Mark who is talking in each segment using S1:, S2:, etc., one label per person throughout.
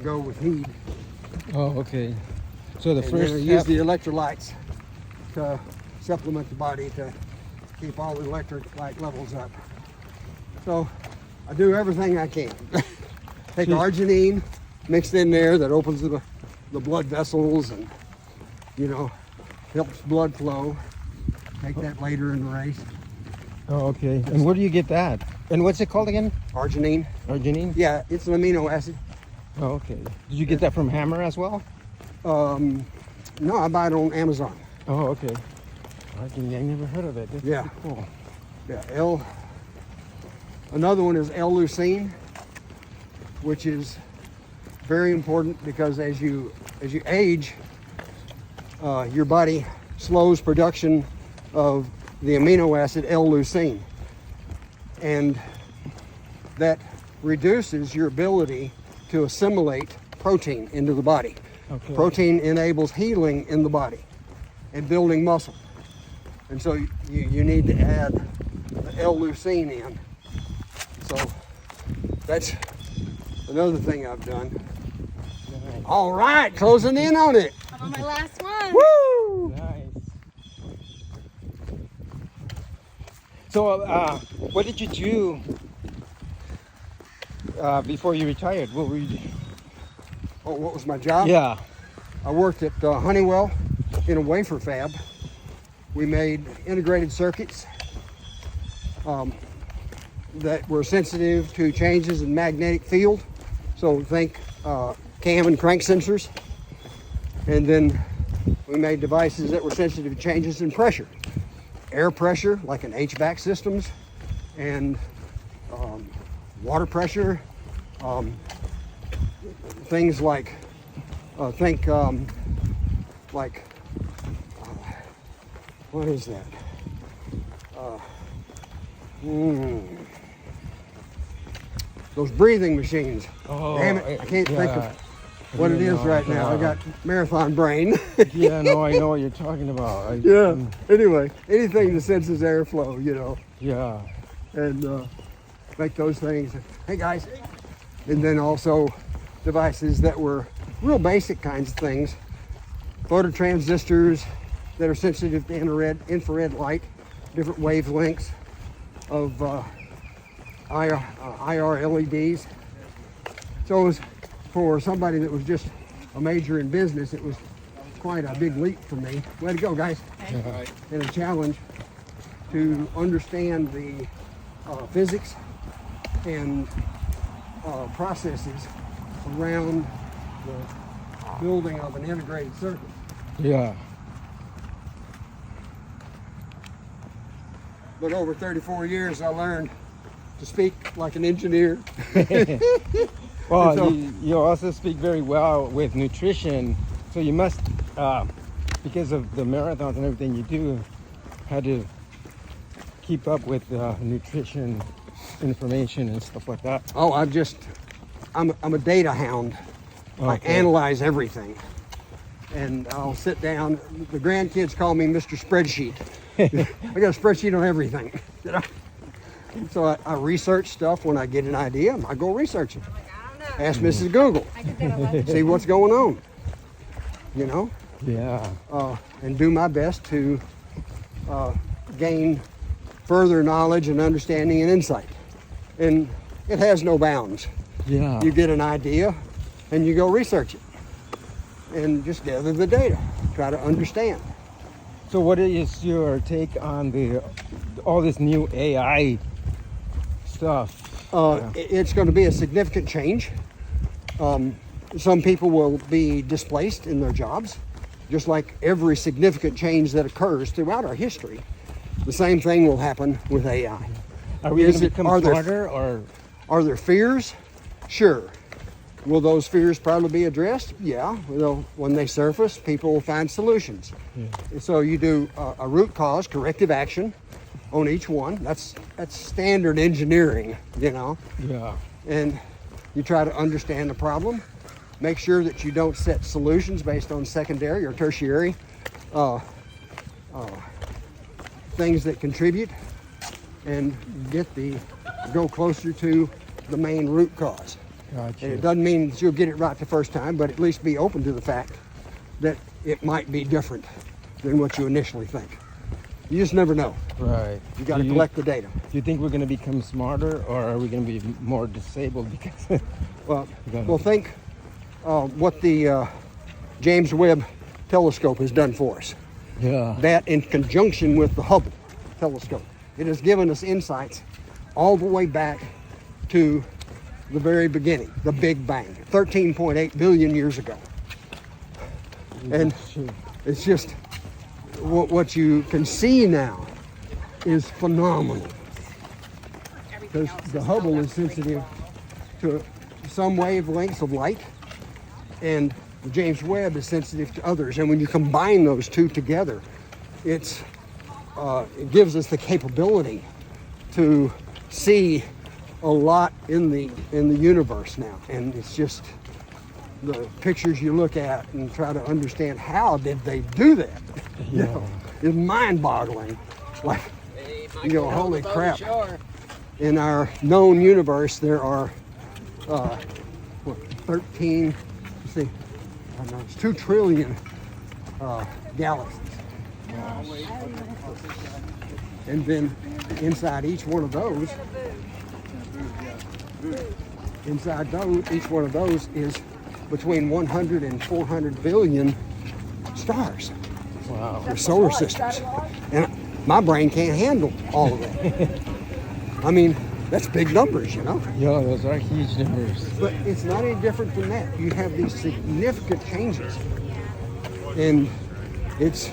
S1: go with heat.
S2: Oh, okay. So the
S1: And
S2: first
S1: then I use the electrolytes to supplement the body to keep all the electrolyte levels up. So I do everything I can. Take arginine mixed in there that opens the blood vessels and, you know, helps blood flow. Take that later in the race.
S2: Oh, okay. And where do you get that? And what's it called again?
S1: Arginine.
S2: Arginine?
S1: Yeah, it's an amino acid.
S2: Oh, okay. Did you get that from Hammer as well?
S1: No, I buy it on Amazon.
S2: Oh, okay. Arginine, I never heard of it. That's
S1: Yeah.
S2: cool.
S1: Yeah, another one is L-leucine, which is very important because as you age, your body slows production of the amino acid L-leucine, and that reduces your ability to assimilate protein into the body.
S2: Okay.
S1: Protein enables healing in the body and building muscle, and so you need to add the L-leucine in. So that's another thing I've done.
S2: Nice.
S1: All right, closing in on it.
S3: I'm on my last one.
S1: Woo!
S2: Nice. So, what did you do before you retired? What were you doing?
S1: Oh, what was my job?
S2: Yeah.
S1: I worked at Honeywell in a wafer fab. We made integrated circuits that were sensitive to changes in magnetic field. So think cam and crank sensors. And then we made devices that were sensitive to changes in pressure. Air pressure, like in HVAC systems, and water pressure. Things like, what is that? Those breathing machines.
S2: Oh,
S1: Damn it, I can't think
S2: yeah.
S1: of what it is right now. I got marathon brain.
S2: Yeah, no, I know what you're talking about.
S1: Yeah. Anyway, anything that senses airflow, you know,
S2: Yeah.
S1: and make those things. Hey guys. And then also devices that were real basic kinds of things. Phototransistors that are sensitive to infrared light, different wavelengths of IR LEDs. So it was, for somebody that was just a major in business, it was quite a big leap for me. Way to go, guys.
S2: Yeah.
S1: And a challenge to understand the physics and processes around the building of an integrated circuit.
S2: Yeah.
S1: But over 34 years, I learned to speak like an engineer.
S2: Well,
S1: So-
S2: you also speak very well with nutrition, so you must, because of the marathons and everything you do, had to keep up with nutrition information and stuff like that.
S1: Oh, I'm a data hound. I
S2: Okay.
S1: analyze everything. And I'll sit down. The grandkids call me Mr. Spreadsheet. I got a spreadsheet on everything. You know? So I research stuff when I get an idea. I go research it.
S3: I don't know.
S1: Ask Mrs. Google.
S3: I did that a lot.
S1: See what's going on. You know?
S2: Yeah.
S1: And do my best to gain further knowledge and understanding and insight. And it has no bounds.
S2: Yeah.
S1: You get an idea and you go research it and just gather the data, try to understand.
S2: So what is your take on all this new AI stuff?
S1: It's going to be a significant change. Some people will be displaced in their jobs, just like every significant change that occurs throughout our history. The same thing will happen with AI.
S2: Are we going
S1: Is
S2: to
S1: it-
S2: become
S1: are there-
S2: smarter or?
S1: Are there fears? Sure. Will those fears probably be addressed? Yeah. Well, when they surface, people will find solutions.
S2: Yeah.
S1: So you do a root cause corrective action on each one. That's standard engineering, you know.
S2: Yeah.
S1: And you try to understand the problem. Make sure that you don't set solutions based on secondary or tertiary things that contribute, and go closer to the main root cause.
S2: Gotcha.
S1: And it doesn't mean that you'll get it right the first time, but at least be open to the fact that it might be different than what you initially think. You just never know.
S2: Right.
S1: You got to
S2: Do
S1: collect the data.
S2: Do you think we're going to become smarter, or are we going to be more disabled because?
S1: Well,
S2: Got it.
S1: well, think what the James Webb telescope has done for us.
S2: Yeah.
S1: That in conjunction with the Hubble telescope, it has given us insights all the way back to the very beginning, the Big Bang, 13.8 billion years ago. And
S2: That's true.
S1: it's just what you can see now is phenomenal. Because the Hubble is sensitive to some wavelengths of light, and the James Webb is sensitive to others. And when you combine those two together, it gives us the capability to see a lot in the universe now. And it's just the pictures you look at and try to understand how did they do that. You know, it's mind-boggling. Like, you know, holy crap. In our known universe, there are 13, let's see, I don't know, it's 2 trillion galaxies. And then inside each one of those, each one of those is between 100 and 400 billion stars.
S2: Wow.
S1: Or solar systems. And my brain can't handle all of that. I mean, that's big numbers, you know.
S2: Yeah, those are huge numbers.
S1: But it's not any different than that. You have these significant changes. And it's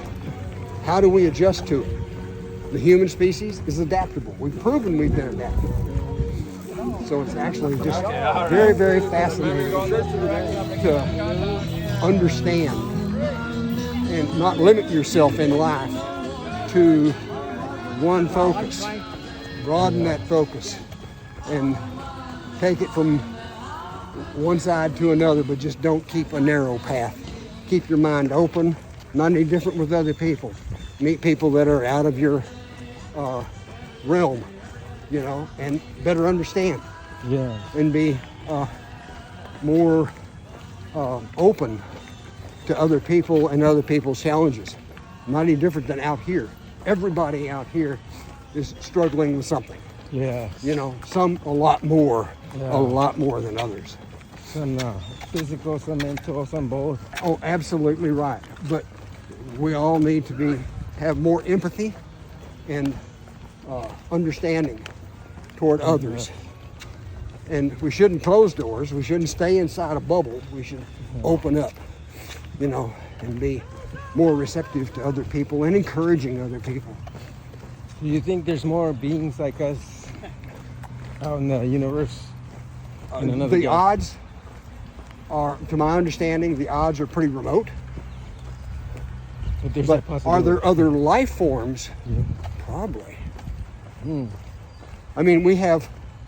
S1: how do we adjust to it? The human species is adaptable. We've proven we've been adaptable. So it's actually just very, very fascinating to understand and not limit yourself in life to one focus. Broaden that focus and take it from one side to another, but just don't keep a narrow path. Keep your mind open, not any different with other people. Meet people that are out of your realm, you know, and better understand.
S2: Yeah.
S1: And be more open to other people and other people's challenges. Not any different than out here. Everybody out here is struggling with something.
S2: Yeah.
S1: You know, some a lot more
S2: Yeah.
S1: than others.
S2: Some physical, some mental, some both.
S1: Oh, absolutely right. But we all need to have more empathy and understanding toward others. And we shouldn't close doors. We shouldn't stay inside a bubble. We should open up, you know, and be more receptive to other people and encouraging other people.
S2: Do you think there's more beings like us out in the universe? In another
S1: The
S2: galaxy?
S1: odds are, to my understanding, the odds are pretty remote.
S2: But there's
S1: But
S2: a possibility.
S1: are there other life forms?
S2: Yeah.
S1: Probably.
S2: Hmm.
S1: I mean, we have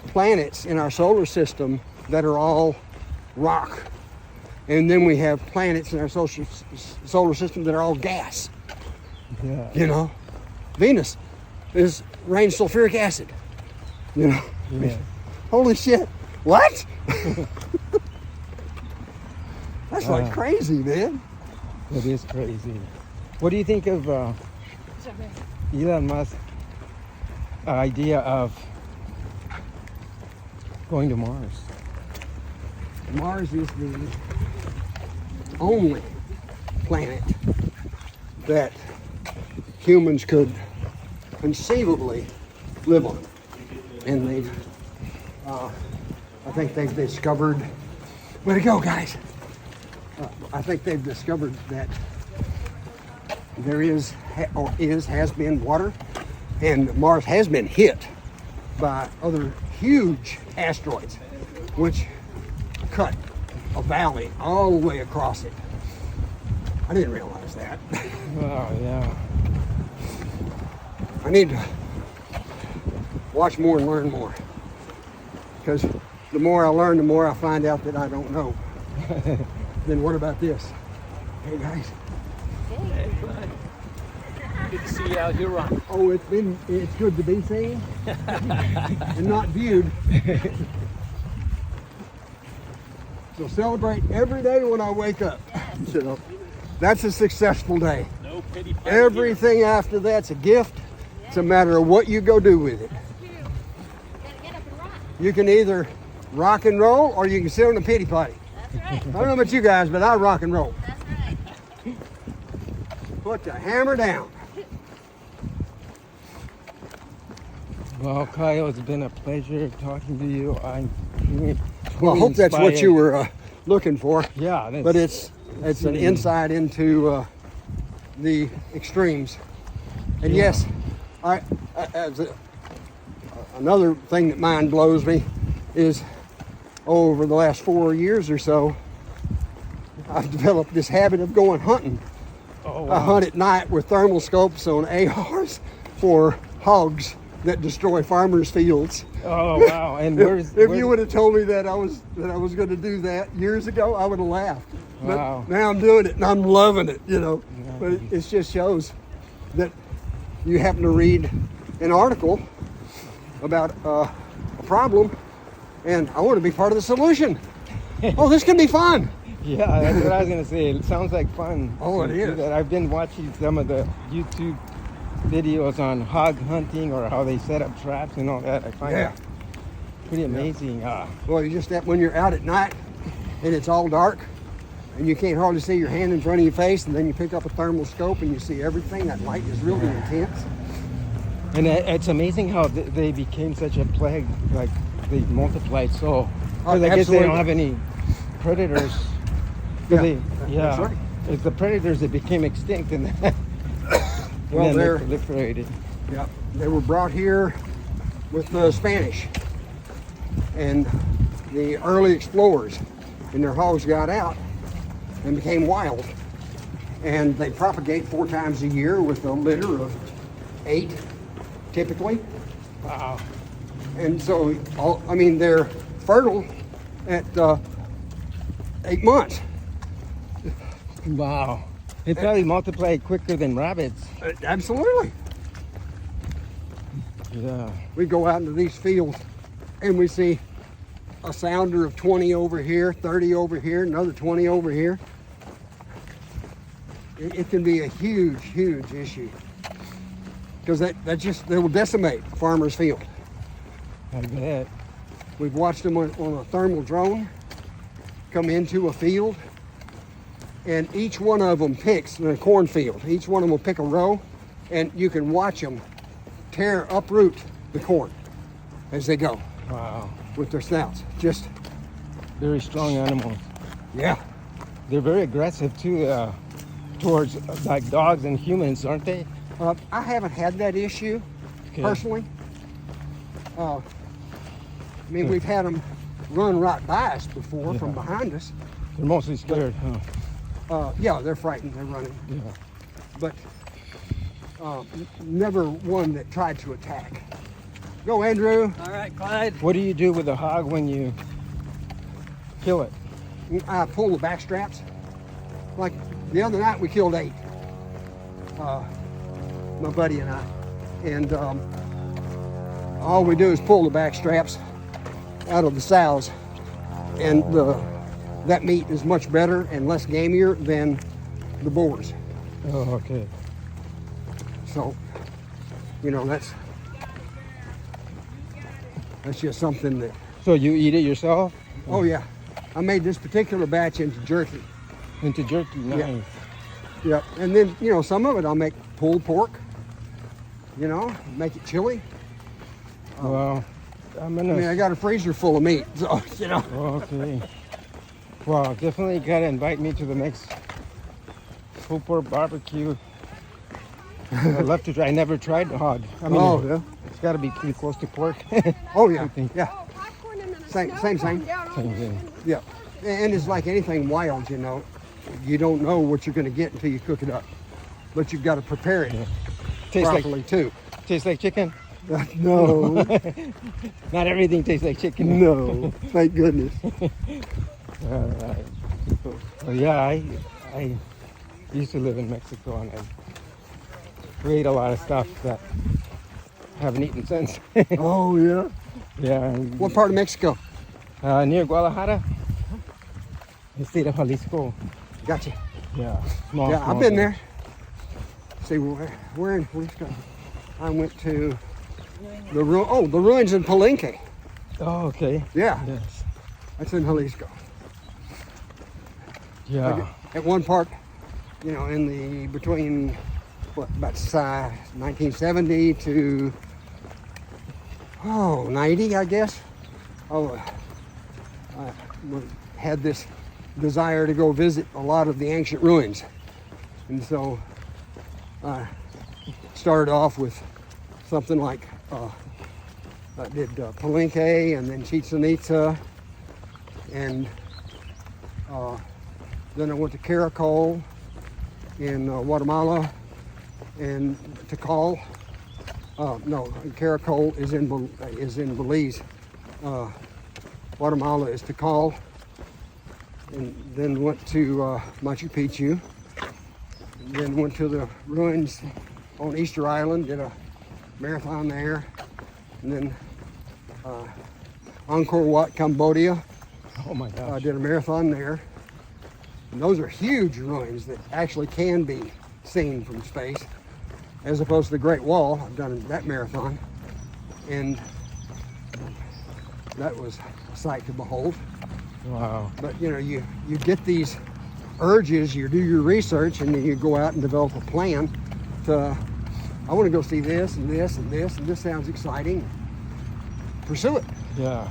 S1: planets in our solar system that are all rock. And then we have planets in our solar system that are all gas.
S2: Yeah.
S1: You know, Venus rains sulfuric acid. You know,
S2: Yeah.
S1: holy shit. What? That's
S2: Wow.
S1: like crazy, man.
S2: That is crazy. What do you think of Elon Musk's idea of going to Mars?
S1: Mars is the only planet that humans could conceivably live on. And I think they've discovered, way to go, guys. I think they've discovered that there has been water, and Mars has been hit by other huge asteroids, which cut a valley all the way across it. I didn't realize that.
S2: Oh, yeah.
S1: I need to watch more and learn more. Because the more I learn, the more I find out that I don't know. Then what about this? Hey guys.
S4: Good to see you out here, Ron.
S1: Oh, it's good to be seen and not viewed. So celebrate every day when I wake up. You know, that's a successful day.
S4: No pity party.
S1: Everything after that's a gift. It's a matter of what you go do with it.
S3: Gotta get up and rock.
S1: You can either rock and roll or you can sit on the pity potty.
S3: That's right.
S1: I don't know about you guys, but I rock and roll.
S3: That's right.
S1: Put the hammer down.
S2: Well, Kyle, it's been a pleasure talking to you. I'm
S1: Well, I hope that's what you were looking for.
S2: Yeah, that's,
S1: But it's an insight into the extremes. And
S2: Yeah.
S1: yes, another thing that mind blows me is over the last 4 years or so, I've developed this habit of going hunting.
S2: Oh,
S1: I
S2: wow.
S1: hunt at night with thermal scopes on ARs for hogs that destroy farmers' fields.
S2: Oh, wow. And
S1: If you would have told me that I was going to do that years ago, I would have laughed. But
S2: Wow.
S1: now I'm doing it and I'm loving it, you know.
S2: Yeah.
S1: But it just shows that you happen to read an article about a problem, and I want to be part of the solution. Oh, this can be fun.
S2: Yeah, that's what I was gonna say. It sounds like fun.
S1: Oh, it
S2: to do
S1: is.
S2: that. I've been watching some of the YouTube videos on hog hunting or how they set up traps and all that. I find
S1: Yeah.
S2: that pretty amazing.
S1: Well, you just that when you're out at night and it's all dark and you can't hardly see your hand in front of your face, and then you pick up a thermal scope and you see everything. That light is really intense.
S2: And it's amazing how they became such a plague. Like they multiplied so. 'Cause I guess they
S1: absolutely.
S2: don't have any predators. So
S1: Yeah,
S2: they,
S1: that's
S2: yeah.
S1: right.
S2: It's the predators that became extinct and, and
S1: Well,
S2: then they
S1: they're-
S2: proliferated.
S1: Yeah, they were brought here with the Spanish and the early explorers, and their hogs got out and became wild. And they propagate 4 times a year with a litter of 8, typically.
S2: Wow.
S1: And so, they're fertile at 8 months.
S2: Wow. They probably multiplied quicker than rabbits.
S1: Absolutely.
S2: Yeah.
S1: We go out into these fields and we see a sounder of 20 over here, 30 over here, another 20 over here. It can be a huge, huge issue because they will decimate farmers' field.
S2: I bet.
S1: We've watched them on a thermal drone come into a field, and each one of them picks in a cornfield. Each one of them will pick a row, and you can watch them uproot the corn as they go
S2: Wow.
S1: with their snouts. Just,
S2: Very strong animals.
S1: yeah.
S2: They're very aggressive too, towards like dogs and humans, aren't they?
S1: I haven't had that issue
S2: Okay.
S1: personally. We've had them run right by us before from behind us.
S2: They're mostly scared, huh?
S1: Yeah, they're frightened. They're running.
S2: Yeah.
S1: But never one that tried to attack. Go, Andrew.
S4: All right, Clyde.
S2: What do you do with the hog when you kill it?
S1: I pull the back straps. Like the other night, we killed 8. My buddy and I. And all we do is pull the back straps out of the sows. And that meat is much better and less gamier than the boars.
S2: Oh, okay.
S1: So, that's just something that,
S2: So you eat it yourself?
S1: oh yeah. I made this particular batch into jerky.
S2: Into jerky? Nice.
S1: Yeah. Yep. And then, some of it I'll make pulled pork, make it chili.
S2: Well, I'm gonna.
S1: I got a freezer full of meat, so,
S2: Okay. Well, definitely gotta invite me to the next pulled pork barbecue. I'd love to try. I never tried the hog.
S1: Oh, yeah.
S2: It's got to be pretty close to pork.
S1: Oh, yeah.
S2: think-
S1: Yeah. Same thing.
S2: Same thing.
S1: Yeah. And it's like anything wild, you don't know what you're going to get until you cook it up. But you've got to prepare it
S2: Tastes
S1: properly, too.
S2: Tastes like chicken.
S1: No.
S2: Not everything tastes like chicken.
S1: No. Thank goodness.
S2: All right. Well, yeah, I used to live in Mexico and I ate a lot of stuff that I haven't eaten since.
S1: Oh, yeah.
S2: Yeah.
S1: What part of Mexico?
S2: Near Guadalajara. the state of Jalisco.
S1: Gotcha.
S2: Yeah, small.
S1: Yeah,
S2: small
S1: I've been
S2: village.
S1: there. See, where in Jalisco? I went to the ruins in Palenque.
S2: Oh, okay.
S1: Yeah,
S2: Yes.
S1: that's in Jalisco.
S2: Yeah.
S1: At one part, in the between about 1970 to 90, I guess. I had this desire to go visit a lot of the ancient ruins, and so I started off with something like I did Palenque and then Chichen Itza, and then I went to Caracol in Guatemala and Tikal. No, Caracol is in Belize. Guatemala is Tikal, and then went to Machu Picchu. And then went to the ruins on Easter Island, did a marathon there, and then Angkor Wat, Cambodia.
S2: Oh my
S1: I
S2: gosh.
S1: did a marathon there. And those are huge ruins that actually can be seen from space, as opposed to the Great Wall. I've done that marathon, and that was a sight to behold.
S2: Wow.
S1: But you get these urges, you do your research, and then you go out and develop a plan to, I want to go see this and this and this, and this sounds exciting. Pursue it.
S2: Yeah.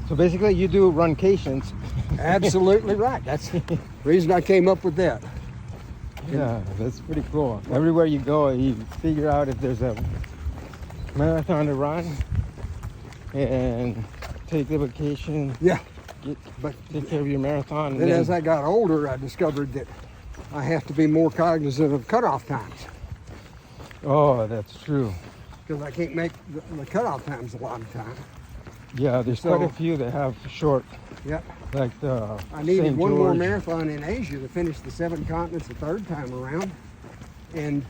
S2: So basically, you do runcations.
S1: Absolutely right. That's the reason I came up with that.
S2: Yeah, that's pretty cool. Everywhere you go, you figure out if there's a marathon to run, and take the vacation.
S1: Yeah.
S2: But take care of your marathon.
S1: Then as I got older, I discovered that I have to be more cognizant of cutoff times,
S2: Oh, that's true.
S1: because I can't make the cutoff times a lot of time.
S2: Yeah, there's
S1: So-
S2: quite a few that have short,
S1: Yep.
S2: like the
S1: I needed
S2: St.
S1: one more
S2: George.
S1: marathon in Asia to finish the 7 continents the third time around, and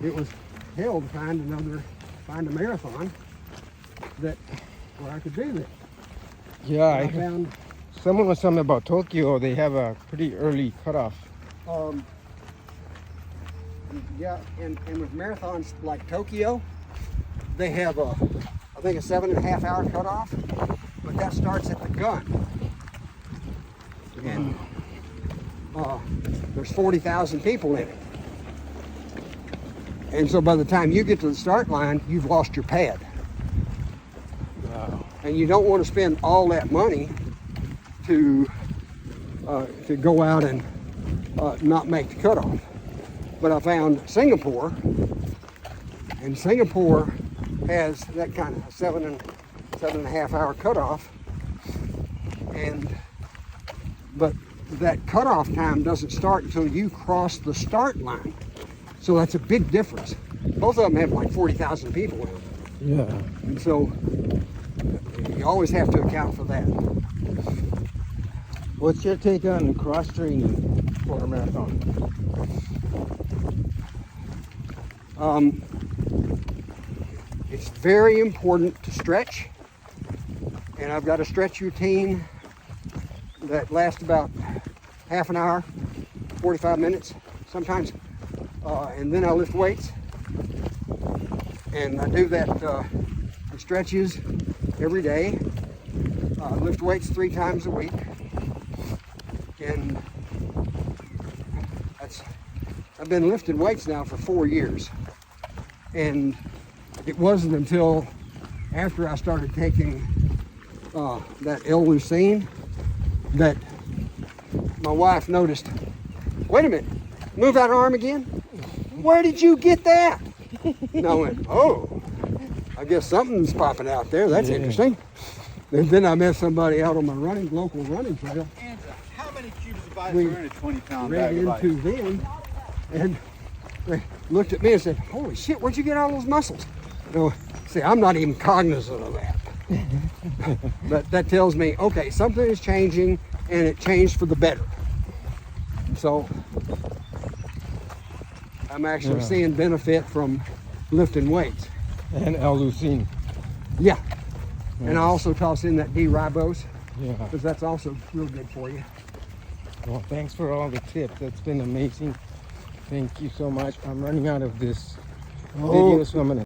S1: it was hell to find a marathon where I could do that.
S2: Yeah,
S1: I
S2: I,
S1: found
S2: someone was telling me about Tokyo. They have a pretty early cutoff.
S1: yeah, and with marathons like Tokyo, they have I think a 7.5 hour cutoff, but that starts at the gun. And there's 40,000 people in it. And so by the time you get to the start line, you've lost your pad.
S2: Wow.
S1: And you don't want to spend all that money to go out and not make the cutoff. But I found Singapore, and Singapore has that kind of 7.5 hour cutoff, but that cutoff time doesn't start until you cross the start line. So that's a big difference. Both of them have like 40,000 people in them.
S2: Yeah.
S1: And so you always have to account for that.
S2: What's your take on cross training for a marathon?
S1: It's very important to stretch, and I've got a stretch routine that lasts about half an hour, 45 minutes sometimes, and then I lift weights, and I do that the stretches every day. I lift weights 3 times a week, and I've been lifting weights now for 4 years, and it wasn't until after I started taking that L-leucine that my wife noticed, wait a minute, move that arm again? Where did you get that? And I went, oh, I guess something's popping out there. That's
S2: Yeah.
S1: interesting. And then I met somebody out on my local running trail,
S4: Angela, how many cubes of ice
S1: We
S4: are in a 20-pound
S1: ran
S4: bag of ice?
S1: into them, and they looked at me and said, holy shit, where'd you get all those muscles? No, see, I'm not even cognizant of that. But that tells me, okay, something is changing, and it changed for the better. So I'm actually
S2: Yeah.
S1: seeing benefit from lifting weights.
S2: And L-leucine.
S1: Yeah. And I also toss in that D-ribose,
S2: Yeah.
S1: because that's also real good for you.
S2: Well, thanks for all the tips. That's been amazing. Thank you so much. I'm running out of this
S1: Oh.
S2: video, so I'm gonna